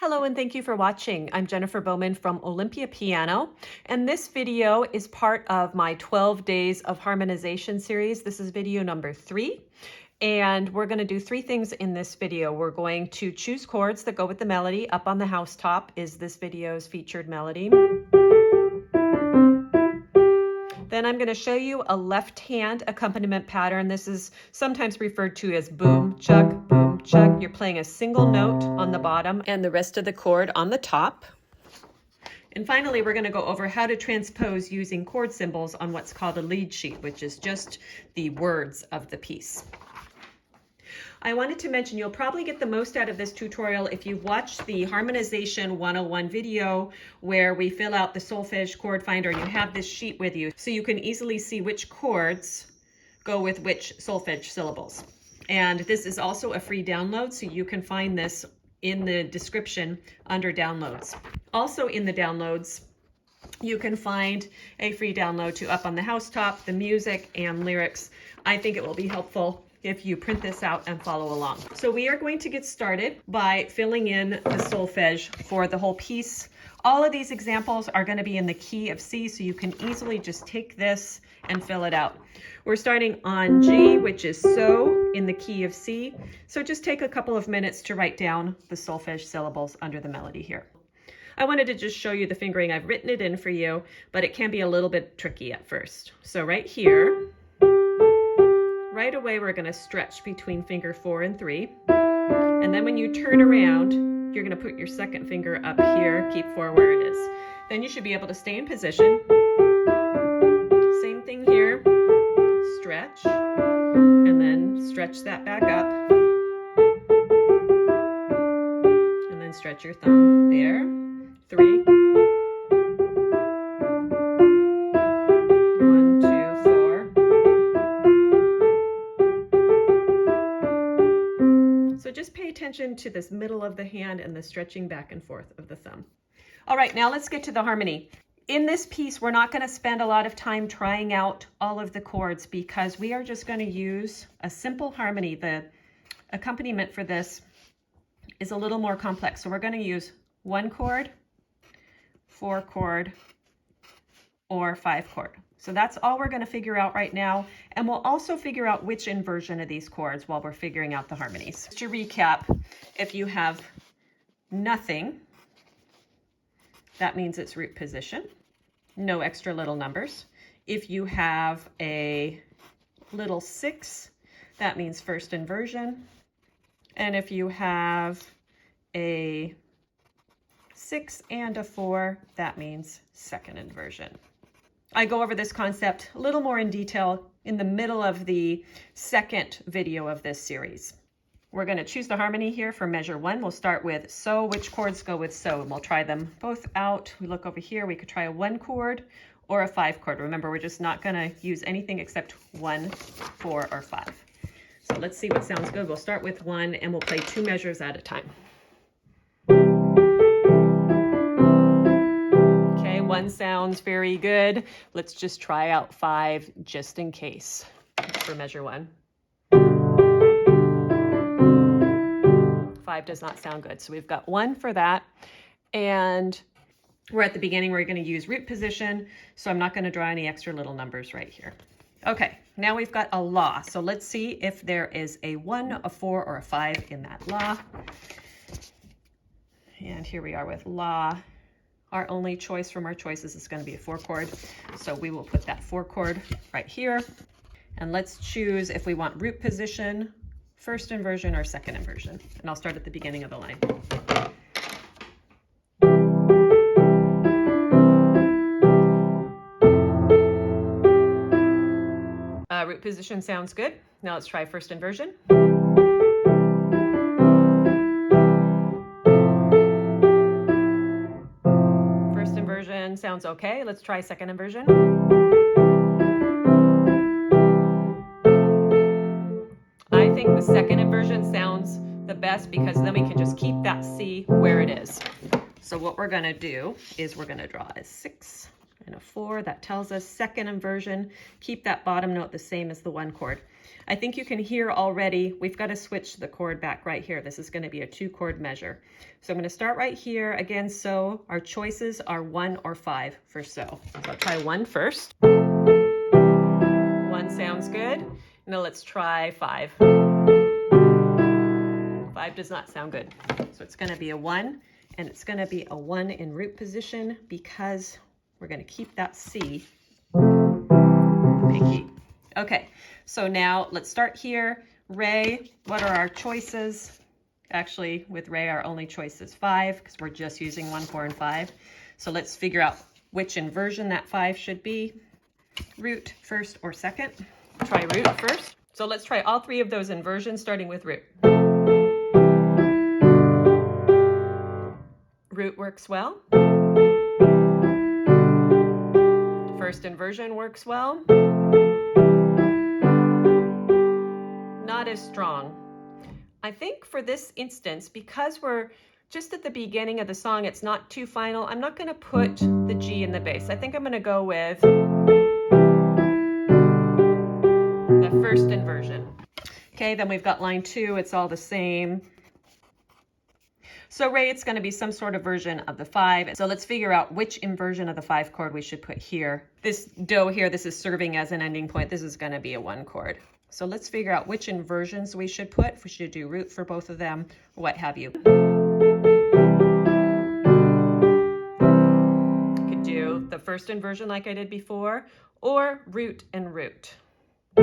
Hello and thank you for watching. I'm Jennifer Bowman from Olympia Piano, and this video is part of my 12 Days of Harmonization series. This is video number 3, and we're going to do 3 things in this video. We're going to choose chords that go with the melody. Up on the Housetop is this video's featured melody. Then I'm going to show you a left hand accompaniment pattern. This is sometimes referred to as boom, chuck, boom, chuck. You're playing a single note on the bottom and the rest of the chord on the top. And finally, we're going to go over how to transpose using chord symbols on what's called a lead sheet, which is just the words of the piece. I wanted to mention you'll probably get the most out of this tutorial if you watch the Harmonization 101 video where we fill out the Solfege Chord Finder and you have this sheet with you so you can easily see which chords go with which solfege syllables. And this is also a free download, so you can find this in the description under downloads. Also in the downloads, you can find a free download to Up on the Housetop, the music and lyrics. I think it will be helpful if you print this out and follow along. So we are going to get started by filling in the solfege for the whole piece. All of these examples are going to be in the key of C, so you can easily just take this and fill it out. We're starting on G, which is so, in the key of C. So just take a couple of minutes to write down the solfege syllables under the melody here. I wanted to just show you the fingering. I've written it in for you, but it can be a little bit tricky at first. So right here, right away, we're going to stretch between finger 4 and 3. And then when you turn around, you're going to put your second finger up here, keep 4 where it is. Then you should be able to stay in position. Same thing here, stretch, and then stretch that back up. And then stretch your thumb there, 3. 1, 2, 4. So just pay attention to this middle of the hand and the stretching back and forth of the thumb. All right, now let's get to the harmony. In this piece, we're not going to spend a lot of time trying out all of the chords because we are just going to use a simple harmony. The accompaniment for this is a little more complex. So we're going to use 1 chord, 4 chord, or 5 chord. So that's all we're going to figure out right now. And we'll also figure out which inversion of these chords while we're figuring out the harmonies. To recap, if you have nothing, that means it's root position. No extra little numbers. If you have a little 6, that means first inversion. And if you have a 6 and a 4, that means second inversion. I go over this concept a little more in detail in the middle of the second video of this series. We're going to choose the harmony here for measure 1. We'll start with so. Which chords go with so? And we'll try them both out. We look over here. We could try a 1 chord or a 5 chord. Remember, we're just not going to use anything except 1, 4, or 5. So let's see what sounds good. We'll start with 1 and we'll play 2 measures at a time. Okay, 1 sounds very good. Let's just try out 5 just in case for measure 1. 5 does not sound good. So we've got 1 for that. And we're at the beginning. We're going to use root position. So I'm not going to draw any extra little numbers right here. Okay, now we've got a la. So let's see if there is a 1, a 4, or a 5 in that la. And here we are with la. Our only choice from our choices is going to be a 4 chord. So we will put that 4 chord right here. And let's choose if we want root position, first inversion, or second inversion. And I'll start at the beginning of the line. Root position sounds good. Now let's try first inversion. First inversion sounds okay. Let's try second inversion. I think the second inversion sounds the best because then we can just keep that C where it is. So what we're going to do is we're going to draw a 6 and a 4. That tells us second inversion. Keep that bottom note the same as the 1 chord. I think you can hear already, we've got to switch the chord back right here. This is going to be a 2 chord measure. So I'm going to start right here. Again, so our choices are 1 or 5 for so. So I'll try 1 first. 1 sounds good. Now let's try 5. 5 does not sound good. So it's going to be a 1, and it's going to be a 1 in root position because we're going to keep that C, pinky. Okay, so now let's start here. Re, what are our choices? Actually, with Re, our only choice is 5 because we're just using 1, 4, and 5. So let's figure out which inversion that 5 should be. Root first or second. Try root first. So let's try all 3 of those inversions starting with root. Root works well. First inversion works well. Not as strong. I think for this instance, because we're just at the beginning of the song, it's not too final, I'm not going to put the G in the bass. I think I'm going to go with the first inversion. Okay, then we've got line 2, it's all the same. So Re, it's going to be some sort of version of the 5. So let's figure out which inversion of the 5 chord we should put here. This Do here, this is serving as an ending point. This is going to be a 1 chord. So let's figure out which inversions we should put. If we should do root for both of them, what have you. You could do the first inversion like I did before, or root and root. I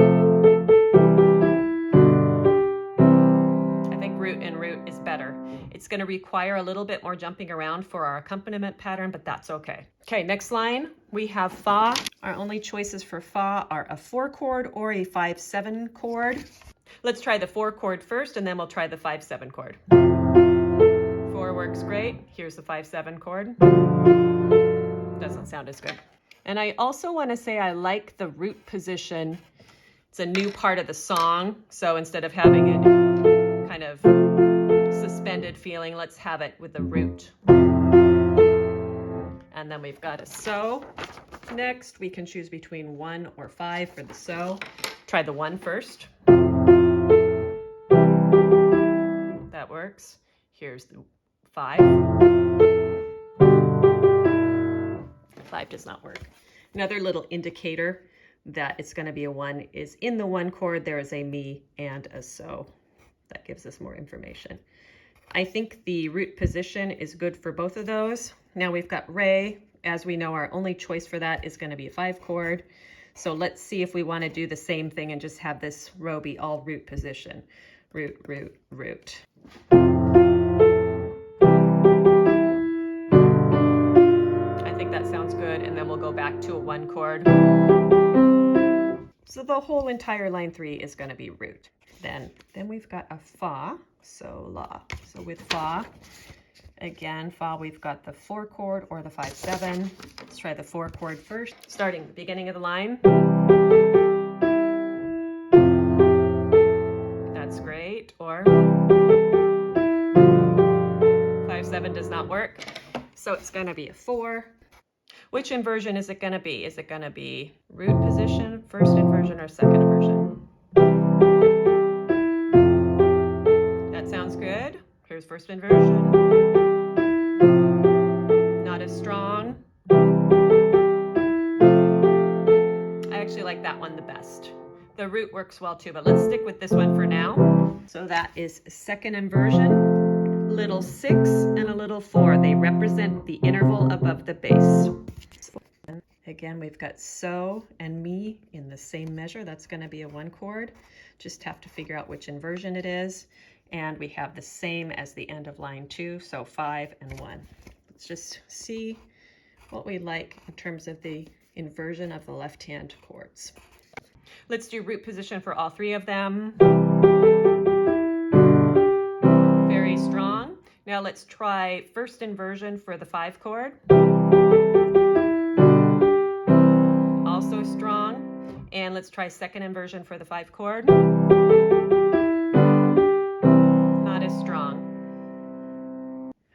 think root and root is better. It's going to require a little bit more jumping around for our accompaniment pattern, but that's okay. Okay, next line, we have Fa. Our only choices for Fa are a 4 chord or a 5-7 chord. Let's try the 4 chord first, and then we'll try the 5-7 chord. 4 works great. Here's the 5-7 chord. Doesn't sound as good. And I also want to say I like the root position. It's a new part of the song, so instead of having it kind of suspended feeling, let's have it with the root. And then we've got a So. Next, we can choose between 1 or 5 for the So. Try the 1 first. That works. Here's the 5. 5 does not work. Another little indicator that it's going to be a 1 is in the 1 chord there is a Mi and a So. That gives us more information. I think the root position is good for both of those. Now we've got Re. As we know, our only choice for that is going to be a 5 chord. So let's see if we want to do the same thing and just have this row be all root position. Root, root, root. I think that sounds good. And then we'll go back to a 1 chord. So the whole entire line 3 is going to be root. Then we've got a Fa, So, La. So with Fa, again, Fa, we've got the 4 chord or the 5-7. Let's try the 4 chord first, starting at the beginning of the line. That's great. Or 5-7 does not work. So it's going to be a 4. Which inversion is it going to be? Is it going to be root position, first inversion, or second inversion? That sounds good. Here's first inversion. Not as strong. I actually like that one the best. The root works well too, but let's stick with this one for now. So that is second inversion, little 6 and a little 4. They represent the interval above the bass. Again, we've got So and Mi in the same measure. That's going to be a 1 chord. Just have to figure out which inversion it is. And we have the same as the end of line 2, so 5 and 1. Let's just see what we like in terms of the inversion of the left-hand chords. Let's do root position for all 3 of them. Very strong. Now let's try first inversion for the 5 chord. Also strong. And let's try second inversion for the 5 chord. Not as strong.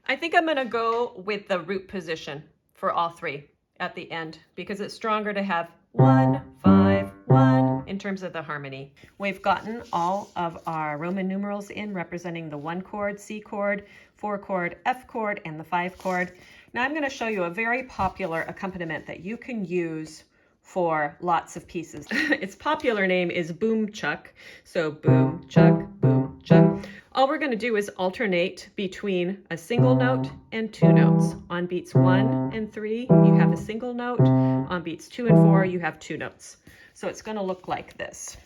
I think I'm going to go with the root position for all 3. at the end because it's stronger to have 1, 5, 1 in terms of the harmony. We've gotten all of our Roman numerals in representing the 1 chord, C chord, 4 chord, F chord, and the 5 chord. Now I'm going to show you a very popular accompaniment that you can use for lots of pieces. Its popular name is boom chuck. So boom chuck, boom chuck. All we're going to do is alternate between a single note and 2 notes. On beats 1 and 3, you have a single note. On beats 2 and 4, you have 2 notes. So it's going to look like this.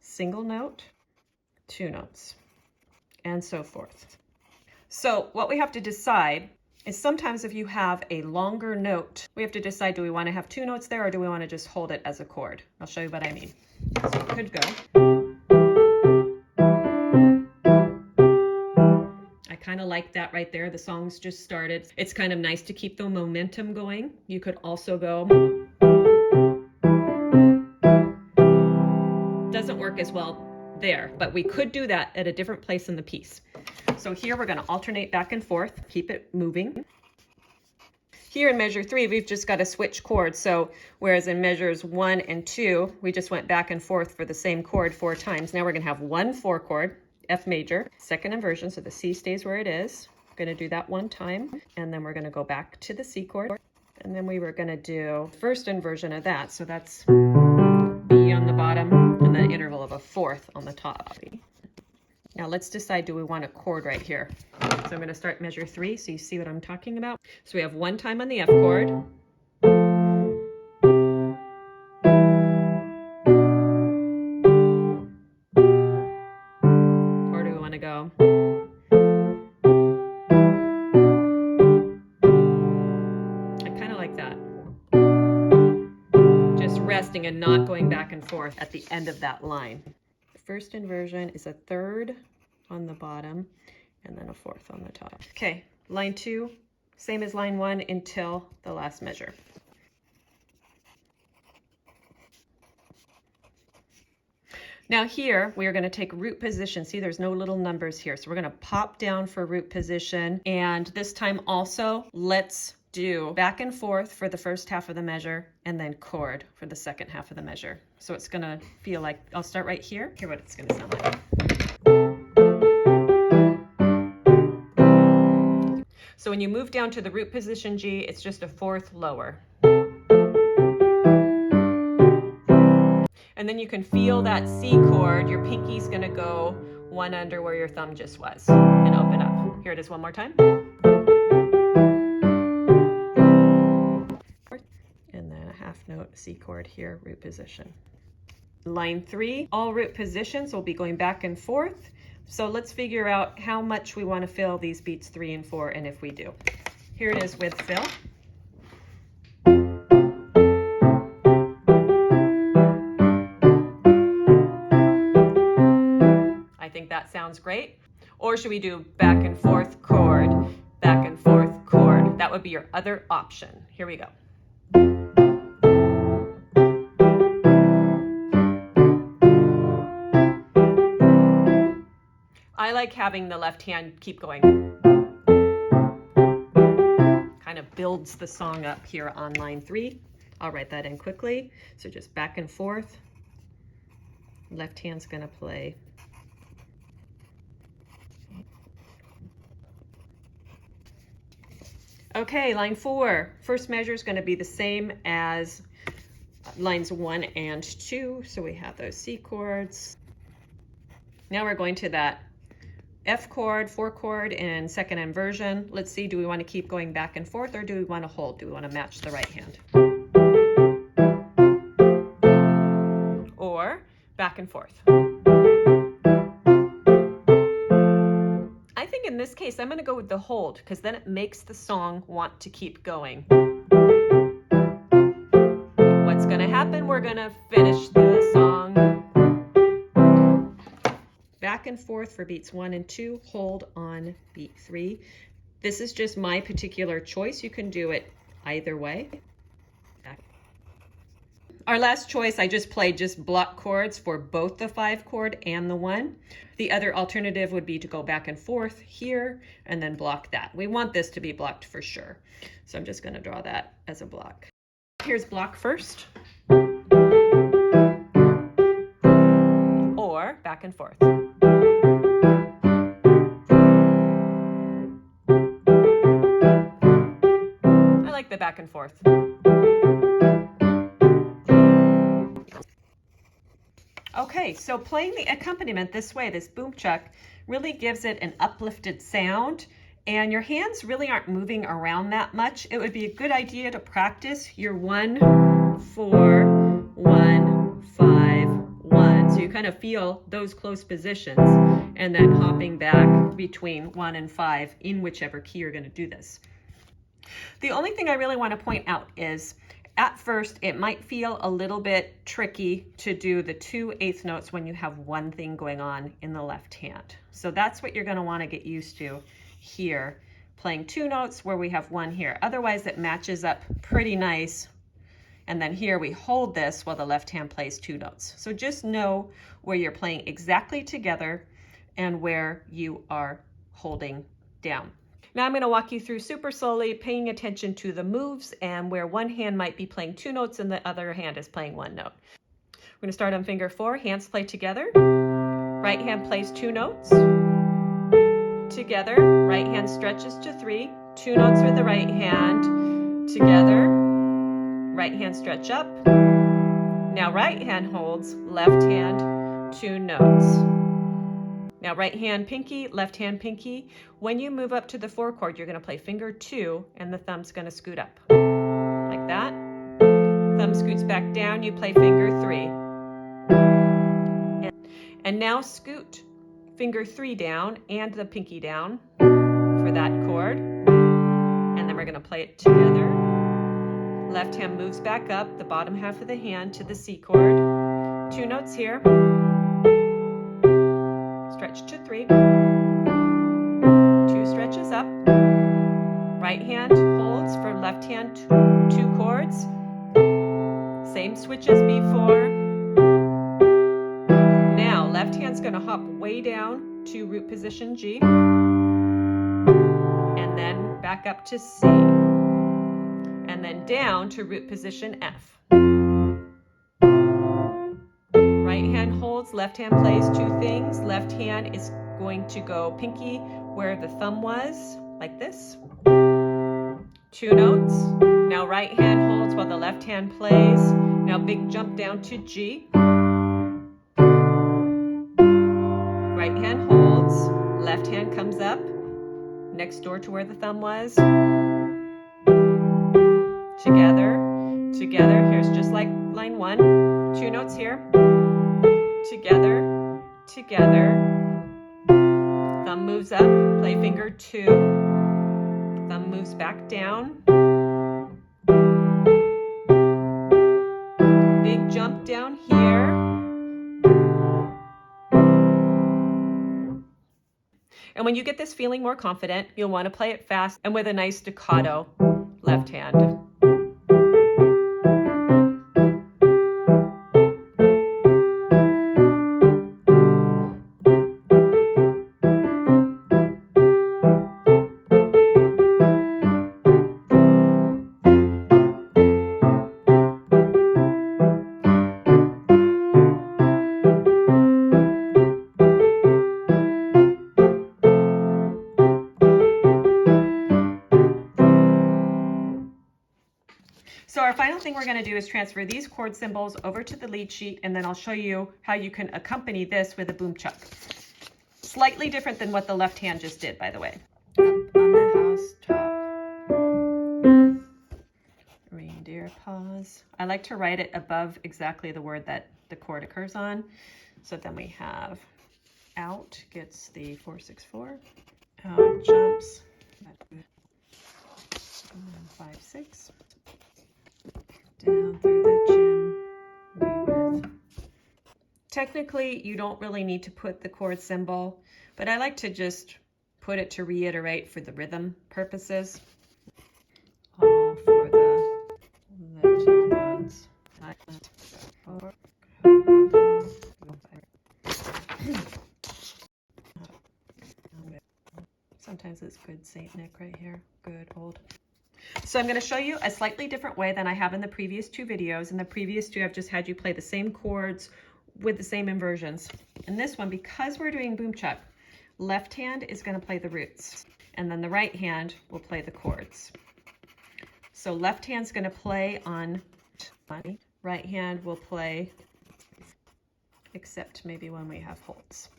Single note, 2 notes, and so forth. So what we have to decide is sometimes if you have a longer note, we have to decide, do we want to have 2 notes there or do we want to just hold it as a chord? I'll show you what I mean. So it could go. I kind of like that right there. The song's just started. It's kind of nice to keep the momentum going. You could also go. Doesn't work as well there, but we could do that at a different place in the piece. So here we're going to alternate back and forth, keep it moving. Here in measure 3, we've just got to switch chords. So whereas in measures 1 and 2, we just went back and forth for the same chord 4 times. Now we're going to have 1 4 chord, F major, second inversion, so the C stays where it is. We're going to do that 1 time, and then we're going to go back to the C chord. And then we were going to do first inversion of that. So that's B on the bottom, and then interval of a 4th on the top. Now let's decide, do we want a chord right here? So I'm going to start measure 3 so you see what I'm talking about. So we have 1 time on the F chord. Or do we want to go? I kind of like that. Just resting and not going back and forth at the end of that line. First inversion is a 3rd on the bottom and then a 4th on the top. Okay, line 2, same as line 1 until the last measure. Now here we are going to take root position. See, there's no little numbers here. So we're going to pop down for root position. And this time also, let's do back and forth for the first half of the measure and then chord for the second half of the measure. So it's going to feel like, I'll start right here. Hear what it's going to sound like. So when you move down to the root position G, it's just a 4th lower. And then you can feel that C chord. Your pinky's going to go 1 under where your thumb just was and open up. Here it is one more time. And then a half note C chord here, root position. Line 3, all root positions will be going back and forth. So let's figure out how much we want to fill these beats 3 and 4, and if we do. Here it is with fill. I think that sounds great. Or should we do back and forth chord, back and forth chord? That would be your other option. Here we go. I like having the left hand keep going. Kind of builds the song up here on line 3. I'll write that in quickly. So just back and forth. Left hand's going to play. Okay, line 4. First measure is going to be the same as lines 1 and 2. So we have those C chords. Now we're going to that F chord, 4 chord, and second inversion. Let's see, do we want to keep going back and forth or do we want to hold? Do we want to match the right hand? Or back and forth. I think in this case, I'm going to go with the hold because then it makes the song want to keep going. What's going to happen? We're going to finish the song. Back and forth for beats 1 and 2, hold on beat 3. This is just my particular choice. You can do it either way. Our last choice, I just played just block chords for both the 5 chord and the 1. The other alternative would be to go back and forth here and then block that. We want this to be blocked for sure. So I'm just going to draw that as a block. Here's block first. Or back and forth. I like the back and forth. Okay, so playing the accompaniment this way, this boom chuck, really gives it an uplifted sound, and your hands really aren't moving around that much. It would be a good idea to practice your 1, 4, 1, 5, 1. So you kind of feel those close positions, and then hopping back between 1 and 5 in whichever key you're going to do this. The only thing I really want to point out is, at first, it might feel a little bit tricky to do the 2/8 notes when you have one thing going on in the left hand. So that's what you're going to want to get used to here, playing 2 notes where we have 1 here. Otherwise, it matches up pretty nice. And then here we hold this while the left hand plays 2 notes. So just know where you're playing exactly together and where you are holding down. Now I'm going to walk you through super slowly, paying attention to the moves and where one hand might be playing 2 notes and the other hand is playing 1 note. We're going to start on finger 4, hands play together. Right hand plays 2 notes. Together, right hand stretches to 3. 2 notes with the right hand. Together, right hand stretch up. Now right hand holds, left hand 2 notes. Now right hand pinky, left hand pinky. When you move up to the 4 chord, you're going to play finger 2 and the thumb's going to scoot up. Like that. Thumb scoots back down, you play finger 3. And now scoot finger 3 down and the pinky down for that chord. And then we're going to play it together. Left hand moves back up, the bottom half of the hand to the C chord. 2 notes here. Stretch to 3, 2 stretches up, right hand holds for left hand 2 chords, same switch as before. Now left hand's going to hop way down to root position G, and then back up to C, and then down to root position F. Right hand holds, left hand plays 2 things. Left hand is going to go pinky where the thumb was, like this. 2 notes. Now right hand holds while the left hand plays. Now big jump down to G. Right hand holds, left hand comes up, next door to where the thumb was. Together, together, here's just like line 1. 2 notes here. Together, together, thumb moves up, play finger 2, thumb moves back down, big jump down here, and when you get this feeling more confident, you'll want to play it fast and with a nice staccato left hand. So our final thing we're going to do is transfer these chord symbols over to the lead sheet, and then I'll show you how you can accompany this with a boom chuck. Slightly different than what the left hand just did, by the way. Up on the housetop, reindeer paws. I like to write it above exactly the word that the chord occurs on. So then we have out gets the 4/6/4, out jumps 5/6. Down through the gym. Technically, you don't really need to put the chord symbol, but I like to just put it to reiterate for the rhythm purposes. All for the little ones. Sometimes it's good Saint Nick right here. Good old. So I'm going to show you a slightly different way than I have in the previous two videos. In the previous two, I've just had you play the same chords with the same inversions. In this one, because we're doing boom chuck, left hand is going to play the roots, and then the right hand will play the chords. So left hand's going to play on money, right hand will play, except maybe when we have holds.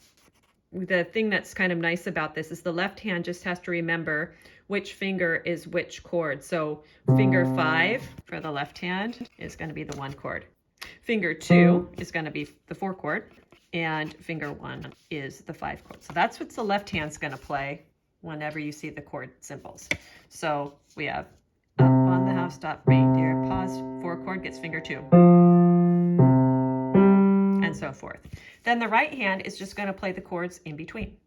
The thing that's kind of nice about this is the left hand just has to remember which finger is which chord. So finger 5 for the left hand is going to be the 1 chord. Finger 2 is going to be the 4 chord, and finger 1 is the 5 chord. So that's what the left hand's going to play whenever you see the chord symbols. So we have up on the housetop, reindeer, pause, 4 chord gets finger 2, and so forth. Then the right hand is just going to play the chords in between.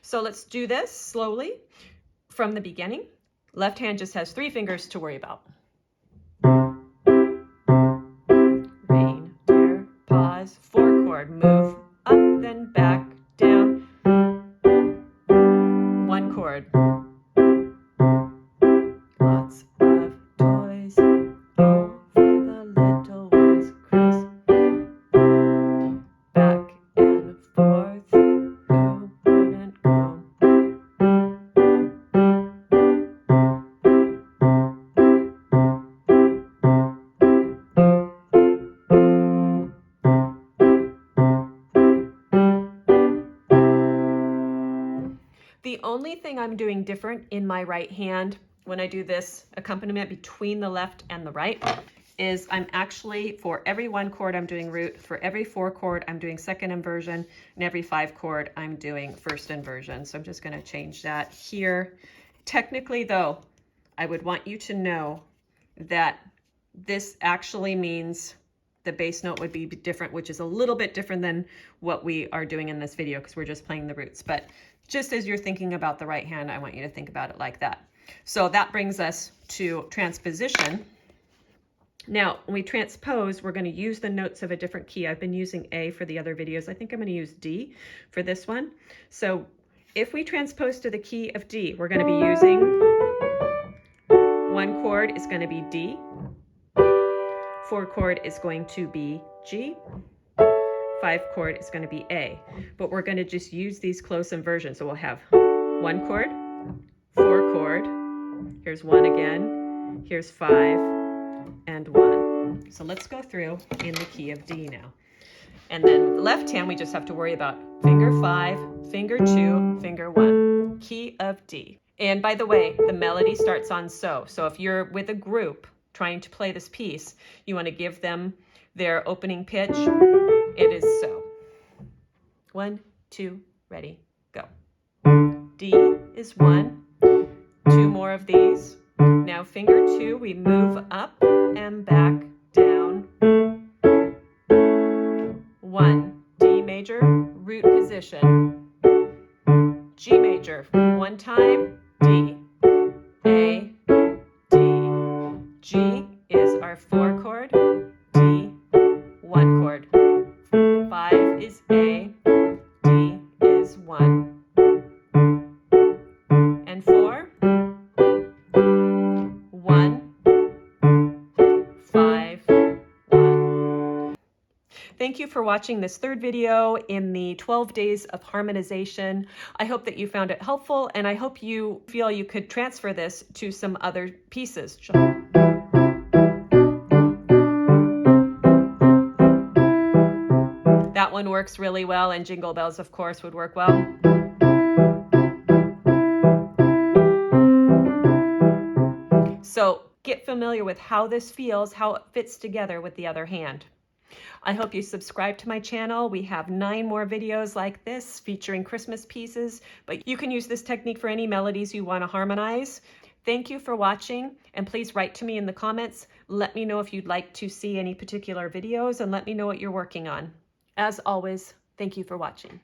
So let's do this slowly from the beginning. Left hand just has 3 fingers to worry about. Reindeer, pause, 4 chord, move up, then back, down, 1 chord. Lots of toys, all for the little ones, Chris. Back and forth, who wouldn't go? The only thing I'm doing different in my right hand when I do this accompaniment between the left and the right is I'm actually, for every 1 chord I'm doing root, for every 4 chord I'm doing second inversion, and every 5 chord I'm doing first inversion. So I'm just going to change that here. Technically though, I would want you to know that this actually means the bass note would be different, which is a little bit different than what we are doing in this video because we're just playing the roots. But just as you're thinking about the right hand, I want you to think about it like that. So that brings us to transposition. Now, when we transpose, we're going to use the notes of a different key. I've been using A for the other videos. I think I'm going to use D for this one. So if we transpose to the key of D, we're going to be using 1 chord is going to be D, 4 chord is going to be G, 5 chord is going to be A, but we're going to just use these close inversions. So we'll have 1 chord, 4 chord, here's 1 again, here's 5, and 1. So let's go through in the key of D now. And then with the left hand, we just have to worry about finger 5, finger 2, finger 1, key of D. And by the way, the melody starts on so. So if you're with a group trying to play this piece, you want to give them their opening pitch. It is so. 1, 2, ready, go. D is 1, 2 more of these. Now finger 2, we move up and back, down. 1, D major, root position. G major, 1 time, D, A, D. G is our 4 chord, D, 1 chord. 5 is A, D is 1. And 4, 1, 5, 1. Thank you for watching this 3rd video in the 12 days of harmonization. I hope that you found it helpful, and I hope you feel you could transfer this to some other pieces. That one works really well, and Jingle Bells, of course, would work well. So get familiar with how this feels, how it fits together with the other hand. I hope you subscribe to my channel. We have 9 more videos like this featuring Christmas pieces, but you can use this technique for any melodies you want to harmonize. Thank you for watching, and please write to me in the comments. Let me know if you'd like to see any particular videos, and let me know what you're working on. As always, thank you for watching.